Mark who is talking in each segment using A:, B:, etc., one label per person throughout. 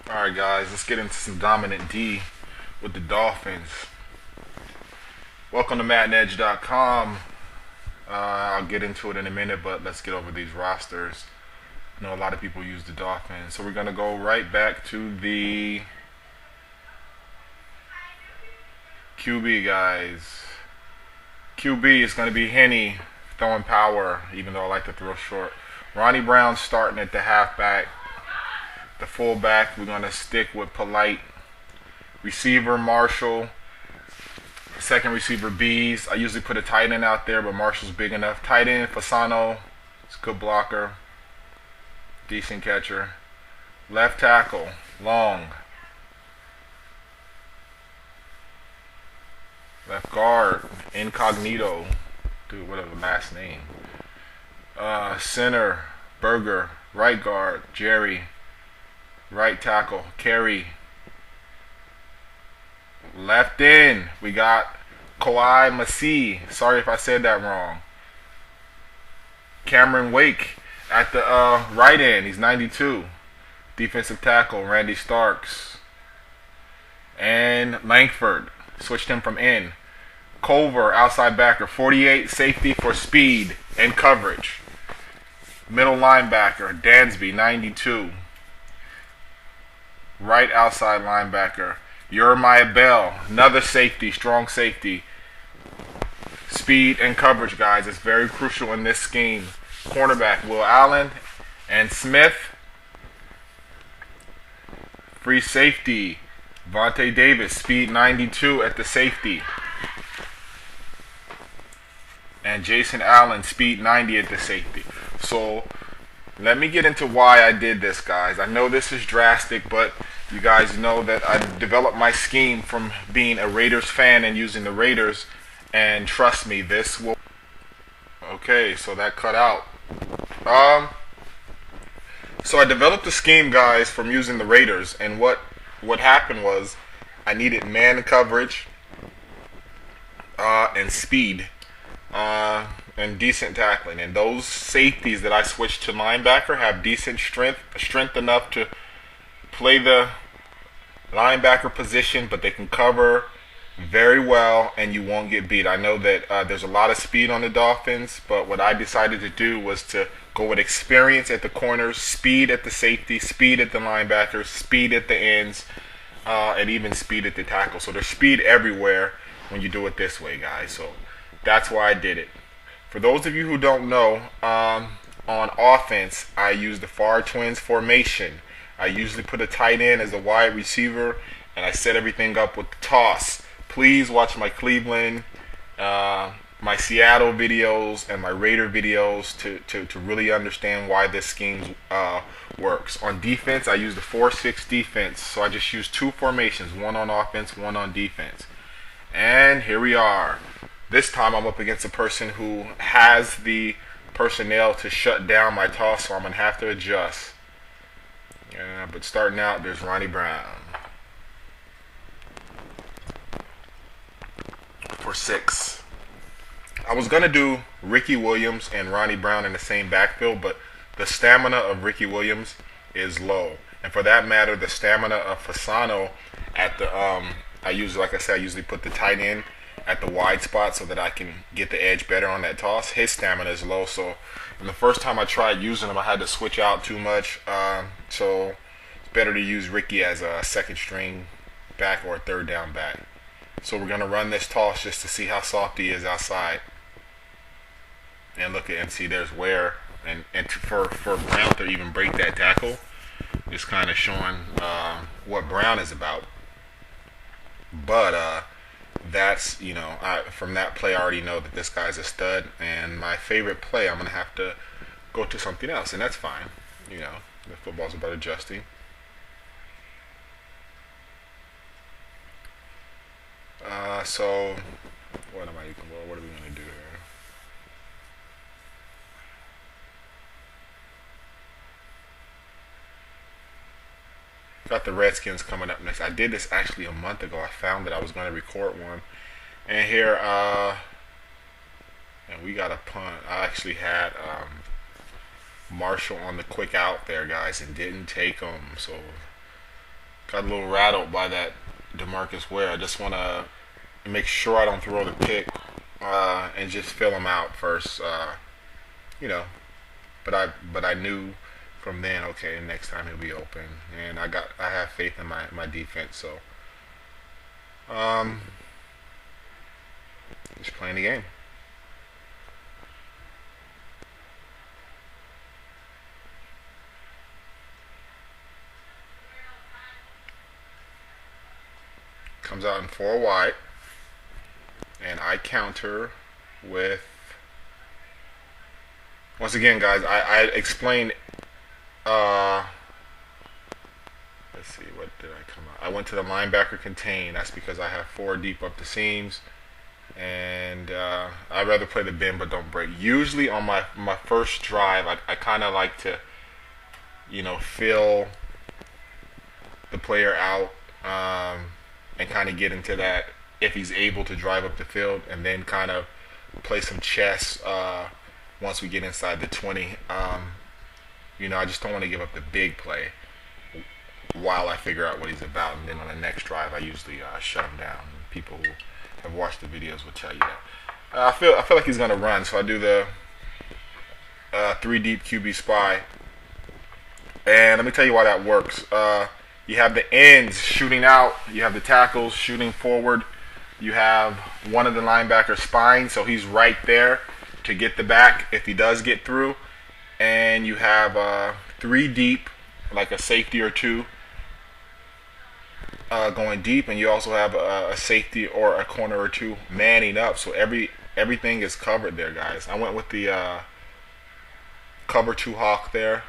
A: Alright guys, let's get into some dominant D with the Dolphins. Welcome to Maddenedge.com. I'll get into it in a minute, but let's get over these rosters. I know a lot of people use the Dolphins. So we're going to go right back to the QB guys. QB is going to be Henny throwing power, even though I like to throw short. Ronnie Brown starting at the halfback. The fullback, we're going to stick with Polite. Receiver, Marshall. Second receiver, Bees. I usually put a tight end out there, but Marshall's big enough. Tight end, Fasano. It's a good blocker. Decent catcher. Left tackle, Long. Left guard, Incognito. Dude, whatever the last name. Center, Berger. Right guard, Jerry. Right tackle, Kerry. Left in, we got Kawhi Masih. Sorry if I said that wrong. Cameron Wake at the right end. He's 92. Defensive tackle, Randy Starks. And Langford. Switched him from in. Culver, outside backer. 48, safety for speed and coverage. Middle linebacker, Dansby, 92. Right outside linebacker, Jeremiah Bell, another safety, strong safety. Speed and coverage, guys, is very crucial in this scheme. Cornerback, Will Allen and Smith. Free safety, Vontae Davis, speed 92 at the safety. And Jason Allen, speed 90 at the safety. So let me get into why I did this, guys. I know this is drastic, but you guys know that I developed my scheme from being a Raiders fan and using the Raiders. And trust me, this will... Okay, so that cut out. So I developed the scheme, guys, from using the Raiders. And what happened was I needed man coverage and speed. And decent tackling, and those safeties that I switched to linebacker have decent strength enough to play the linebacker position, but they can cover very well and you won't get beat. I know that there's a lot of speed on the Dolphins, but what I decided to do was to go with experience at the corners, speed at the safety, speed at the linebackers, speed at the ends, and even speed at the tackle. So there's speed everywhere when you do it this way, guys. So that's why I did it. For those of you who don't know, on offense, I use the Far Twins formation. I usually put a tight end as a wide receiver, and I set everything up with the toss. Please watch my Cleveland, my Seattle videos, and my Raider videos to really understand why this scheme works. On defense, I use the 4-6 defense, so I just use two formations, one on offense, one on defense. And here we are. This time I'm up against a person who has the personnel to shut down my toss, so I'm going to have to adjust. But starting out, there's Ronnie Brown. For 6. I was going to do Ricky Williams and Ronnie Brown in the same backfield, but the stamina of Ricky Williams is low. And for that matter, the stamina of Fasano at the, I usually put the tight end at the wide spot so that I can get the edge better on that toss. His stamina is low, so the first time I tried using him, I had to switch out too much. So it's better to use Ricky as a second string back or a third down back. So we're gonna run this toss just to see how soft he is outside. And look at and see there's where for Brown to even break that tackle, it's kind of showing what Brown is about. But that's, from that play I already know that this guy's a stud, and my favorite play I'm going to have to go to something else, and that's fine. The football's about adjusting. So what are we going to do here? Got the Redskins coming up next. I did this actually a month ago. I found that I was going to record one. And here, and we got a punt. I actually had Marshall on the quick out there, guys, and didn't take him. So Got a little rattled by that DeMarcus Ware. I just want to make sure I don't throw the pick and just fill him out first. You know, but I knew from then, okay, next time he'll be open, and I have faith in my defense. So just playing the game. Comes out in 4 wide, and I counter with. Once again, guys, I explained. Let's see, what did I come out? I went to the linebacker contain. That's because I have 4 deep up the seams, and I'd rather play the bend but don't break. Usually on my first drive, I kind of like to, fill the player out and kind of get into that if he's able to drive up the field, and then kind of play some chess once we get inside the 20. I just don't want to give up the big play while I figure out what he's about, and then on the next drive I usually shut him down. People who have watched the videos will tell you that. I feel like he's gonna run, so I do the 3 deep QB spy, and let me tell you why that works. You have the ends shooting out, you have the tackles shooting forward, you have one of the linebackers spying, so he's right there to get the back if he does get through, and you have 3 deep, like a safety or 2 going deep, and you also have a safety or a corner or 2 manning up, so everything is covered there, guys. I went with the cover 2 hawk there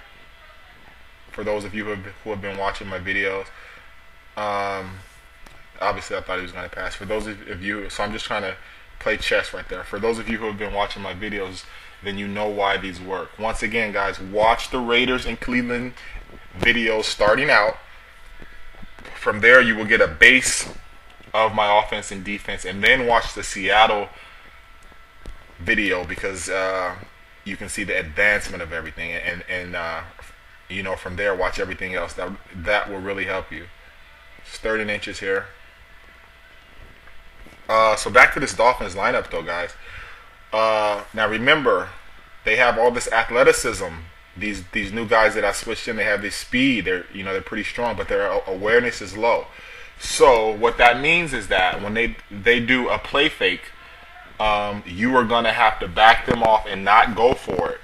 A: for those of you who have been watching my videos. Obviously I thought he was going to pass. For those of you, so I'm just trying to play chess right there. For those of you who have been watching my videos, then you know why these work. Once again, guys, watch the Raiders and Cleveland videos starting out. From there, you will get a base of my offense and defense, and then watch the Seattle video because you can see the advancement of everything, and from there, watch everything else. That will really help you. It's 30 inches here. So back to this Dolphins lineup, though, guys. Now remember, they have all this athleticism. These new guys that I switched in, they have this speed. They're pretty strong, but their awareness is low. So what that means is that when they do a play fake, you are gonna have to back them off and not go for it.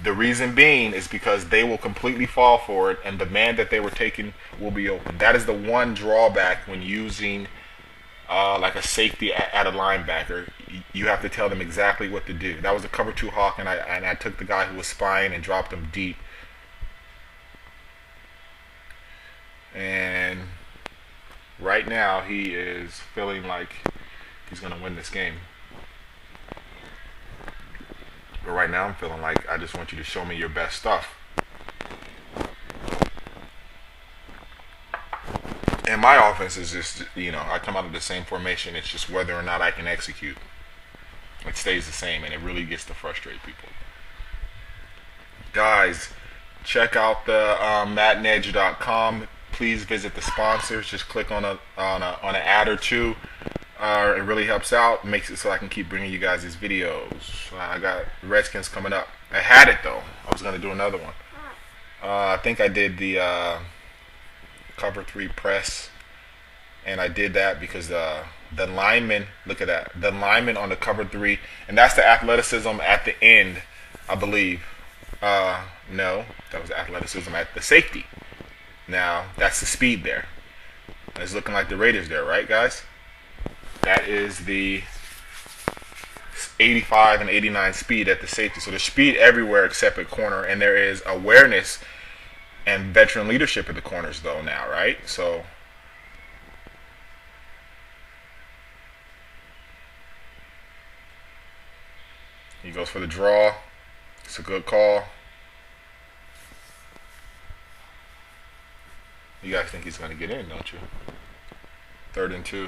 A: The reason being is because they will completely fall for it, and the man that they were taking will be open. That is the one drawback when using like a safety at a linebacker. You have to tell them exactly what to do. That was a cover 2 hawk, and I took the guy who was spying and dropped him deep. And right now he is feeling like he's going to win this game. But right now I'm feeling like I just want you to show me your best stuff. And my offense is just, I come out of the same formation. It's just whether or not I can execute. It stays the same, and it really gets to frustrate people. Guys, check out the Maddenedge.com. Please visit the sponsors. Just click on an ad or 2. It really helps out. Makes it so I can keep bringing you guys these videos. I got Redskins coming up. I had it though. I was gonna do another one. I think I did the cover 3 press, and I did that because the lineman, look at that, the lineman on the cover 3, and that's the athleticism at the end, I believe. No, that was the athleticism at the safety. Now that's the speed there. It's looking like the Raiders there, right, guys? That is the 85 and 89 speed at the safety. So there's speed everywhere except at corner, and there is awareness and veteran leadership at the corners though now, right? So he goes for the draw. It's a good call. You guys think he's going to get in, don't you? 3rd and 2.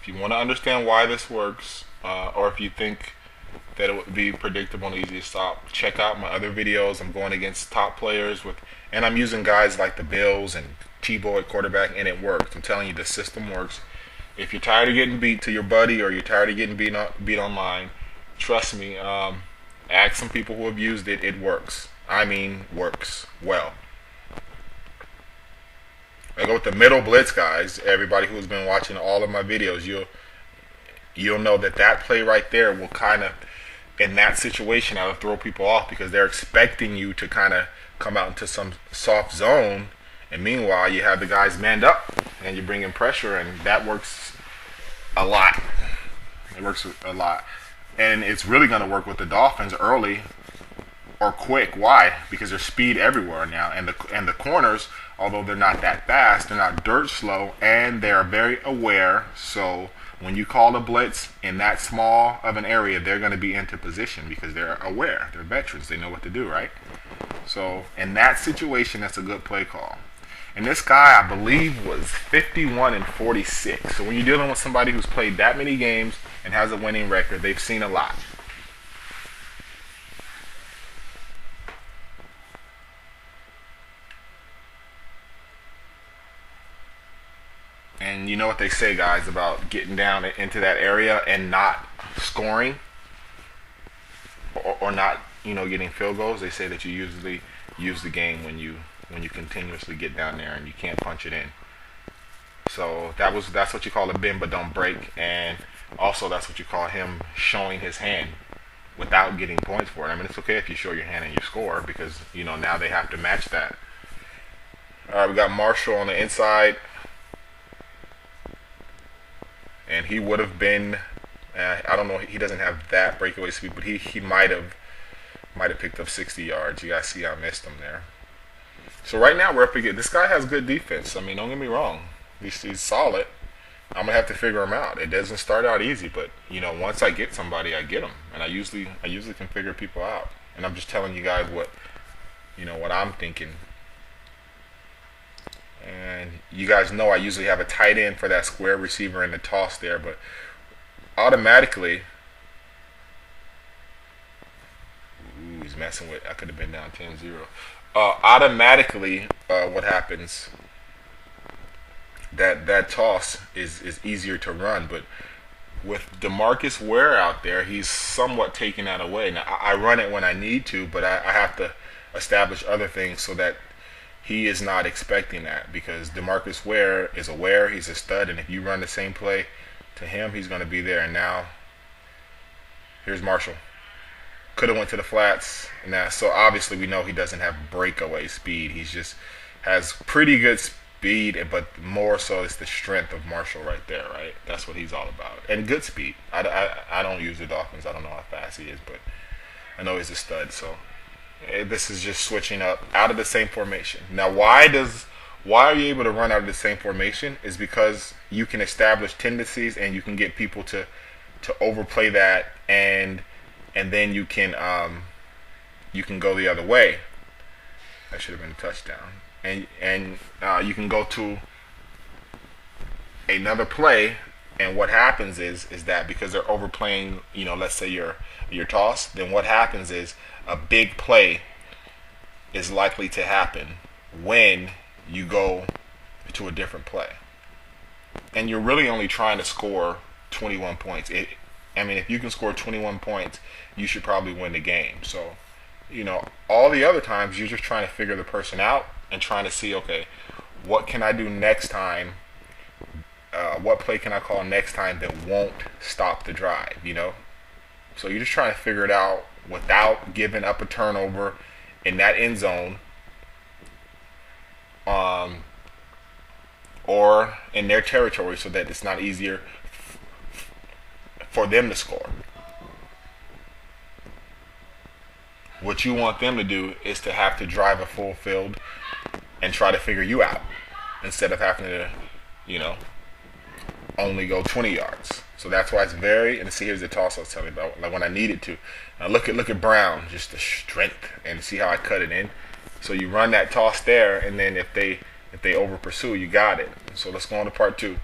A: If you want to understand why this works, or if you think that it would be predictable and easy to stop, check out my other videos. I'm going against top players and I'm using guys like the Bills and T-Boy quarterback, and it works. I'm telling you, the system works. If you're tired of getting beat to your buddy, or you're tired of getting beat online, trust me. Ask some people who have used it. It works. I mean, works well. I go with the middle blitz, guys. Everybody who's been watching all of my videos, you'll know that play right there will kind of, in that situation, that'll throw people off because they're expecting you to kind of come out into some soft zone, and meanwhile you have the guys manned up and you bring in pressure, and that works a lot. It works a lot, and it's really going to work with the Dolphins early or quick. Why? Because there's speed everywhere now, and the corners, although they're not that fast, they're not dirt slow, and they're very aware. So when you call a blitz in that small of an area, they're going to be into position because they're aware. They're veterans. They know what to do, right? So in that situation, that's a good play call. And this guy, I believe, was 51 and 46. So when you're dealing with somebody who's played that many games and has a winning record, they've seen a lot. And you know what they say, guys, about getting down into that area and not scoring or not, getting field goals. They say that you usually use the game when you continuously get down there and you can't punch it in. So that's what you call a bend but don't break, and also that's what you call him showing his hand without getting points for it. I mean, it's okay if you show your hand and you score because now they have to match that. All right, we got Marshall on the inside. And he would have been, I don't know, he doesn't have that breakaway speed, but he might have picked up 60 yards. You guys see I missed him there. So right now we're up against, this guy has good defense. I mean, don't get me wrong. He's solid. I'm going to have to figure him out. It doesn't start out easy, but, once I get somebody, I get them. And I usually can figure people out. And I'm just telling you guys what I'm thinking. And you guys know I usually have a tight end for that square receiver in the toss there, but automatically, he's messing with, I could have been down 10-0. Automatically, what happens, that toss is easier to run, but with DeMarcus Ware out there, he's somewhat taking that away. Now, I run it when I need to, but I have to establish other things so that he is not expecting that, because DeMarcus Ware is aware, he's a stud, and if you run the same play to him, he's going to be there. And now, here's Marshall. Could have went to the flats. Now, so obviously we know he doesn't have breakaway speed. He just has pretty good speed, but more so it's the strength of Marshall right there, right? That's what he's all about. And good speed. I don't use the Dolphins. I don't know how fast he is, but I know he's a stud, so this is just switching up out of the same formation. Now, why are you able to run out of the same formation? Is because you can establish tendencies and you can get people to overplay that, and then you can go the other way. That should have been a touchdown. And you can go to another play, and what happens is that because they're overplaying, let's say your toss, then what happens is a big play is likely to happen when you go to a different play. And you're really only trying to score 21 points. If you can score 21 points, you should probably win the game. So, all the other times you're just trying to figure the person out and trying to see, okay, what can I do next time? What play can I call next time that won't stop the drive, So you're just trying to figure it out without giving up a turnover in that end zone, or in their territory, so that it's not easier for them to score. What you want them to do is to have to drive a full field and try to figure you out, instead of having to, only go 20 yards. So that's why it's and see, here's the toss I was telling you about, like when I needed to. Now look at Brown, just the strength, and see how I cut it in. So you run that toss there, and then if they over pursue, you got it. So let's go on to part two.